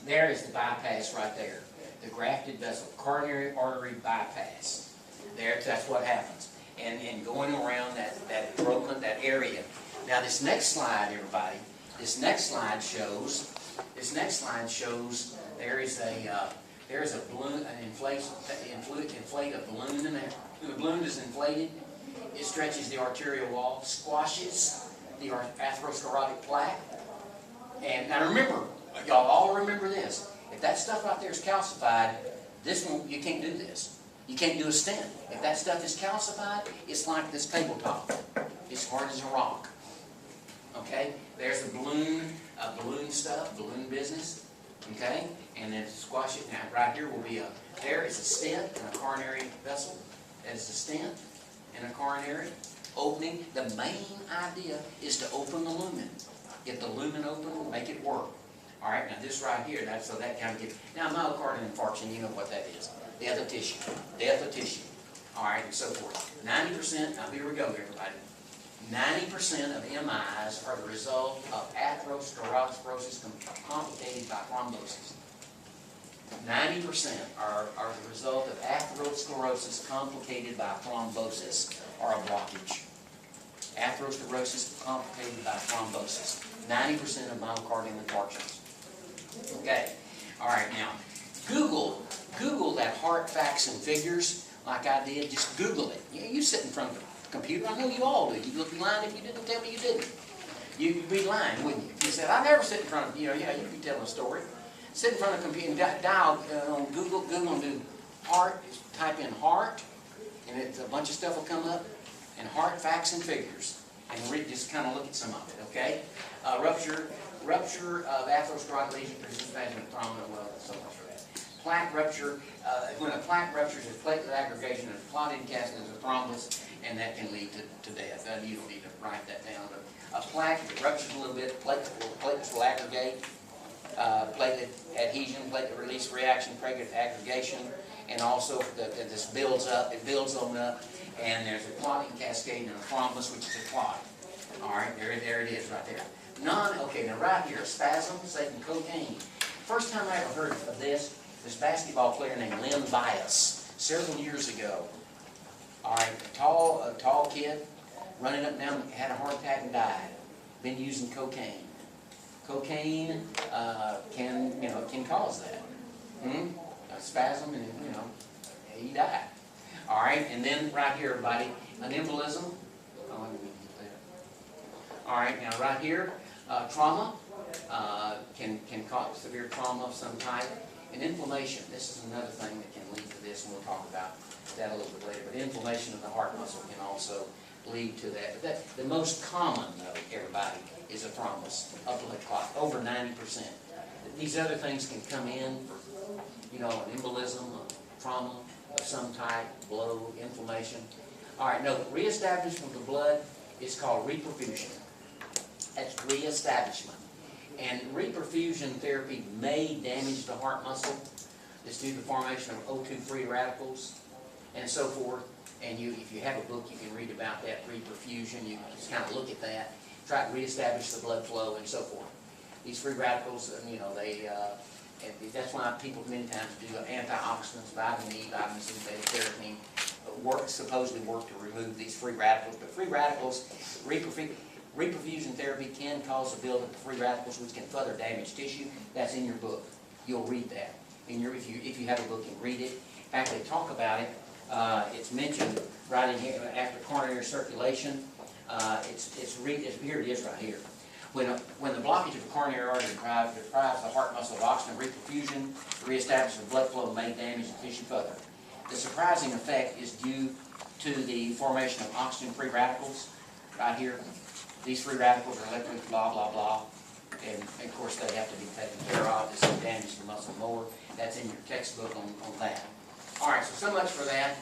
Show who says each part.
Speaker 1: There is the bypass right there. The grafted vessel, coronary artery bypass. There, that's what happens. And going around that broken, that area. Now this next slide, everybody, this next slide shows there is a balloon, inflate a balloon in there. When the balloon is inflated, it stretches the arterial wall, squashes the atherosclerotic plaque. And now remember, y'all all remember this. If that stuff out there is calcified, you can't do this. You can't do a stent. If that stuff is calcified, it's like this tabletop. It's hard as a rock. Okay? There's the balloon stuff, balloon business. Okay? And then squash it. Now, right here will be there is a stent and a coronary vessel. That is a stent and a coronary opening. The main idea is to open the lumen. Get the lumen open, make it work. All right, now this right here, so that kind of gets, now myocardial infarction, you know what that is. Death of tissue. All right, and so forth. 90%, now here we go, everybody. 90% of MIs are the result of atherosclerosis complicated by thrombosis. 90% are the result of atherosclerosis complicated by thrombosis or a blockage. Atherosclerosis complicated by thrombosis. 90% of myocardial infarctions. Okay. All right. Now, Google that heart facts and figures like I did. Just Google it. You sit in front of the computer. I know you all do. You'd be lying if you didn't tell me you didn't. You'd be lying, wouldn't you? You said, I never sit in front of, you'd be telling a story. Sit in front of a computer and dial on Google and do heart, type in heart, and a bunch of stuff will come up, and heart facts and figures. And read, just kind of look at some of it, okay? Rupture of atherosclerotic lesion produces vaginal trauma. Well, so much for that. Plaque rupture. When a plaque ruptures, it's platelet aggregation of clotting casket as a thrombus, and that can lead to death. You don't need to write that down. But a plaque ruptures a little bit, platelets will aggregate. Platelet adhesion, platelet release reaction, platelet aggregation, and also this builds up. It builds on up. And there's a clotting cascade and a thrombus, which is a clot. All right, there it is right there. Okay, now right here, spasm, taking cocaine. First time I ever heard of this basketball player named Len Bias, several years ago. All right, a tall kid, running up and down, had a heart attack and died. Been using cocaine. Cocaine can cause that. A spasm, and he died. All right, and then right here, everybody, an embolism. Oh, let me get that. All right, now right here, trauma can cause severe trauma of some type, and inflammation. This is another thing that can lead to this, and we'll talk about that a little bit later. But inflammation of the heart muscle can also lead to that. But the most common, though, everybody, is a thrombus, a blood clot, over 90%. These other things can come in for, an embolism, a trauma of some type, blow, inflammation. All right, no, reestablishment of the blood is called reperfusion. That's reestablishment. And reperfusion therapy may damage the heart muscle. It's due to the formation of O2 free radicals and so forth. And if you have a book, you can read about that reperfusion. You can just kind of look at that, try to reestablish the blood flow and so forth. These free radicals, and that's why people many times do antioxidants, vitamin E, vitamin C, beta-carotene, supposedly work to remove these free radicals. But free radicals, reperfusion therapy can cause the buildup of free radicals, which can further damage tissue. That's in your book. You'll read that. If you have a book, you can read it. In fact, they talk about it. It's mentioned right in here after coronary circulation. Here it is right here. When the blockage of a coronary artery deprives the heart muscle of oxygen reperfusion, reestablishing the blood flow may damage the tissue further. The surprising effect is due to the formation of oxygen-free radicals right here. These free radicals are electric, blah, blah, blah. And, of course, they have to be taken care of. This will damage the muscle more. That's in your textbook on that. All right, so much for that.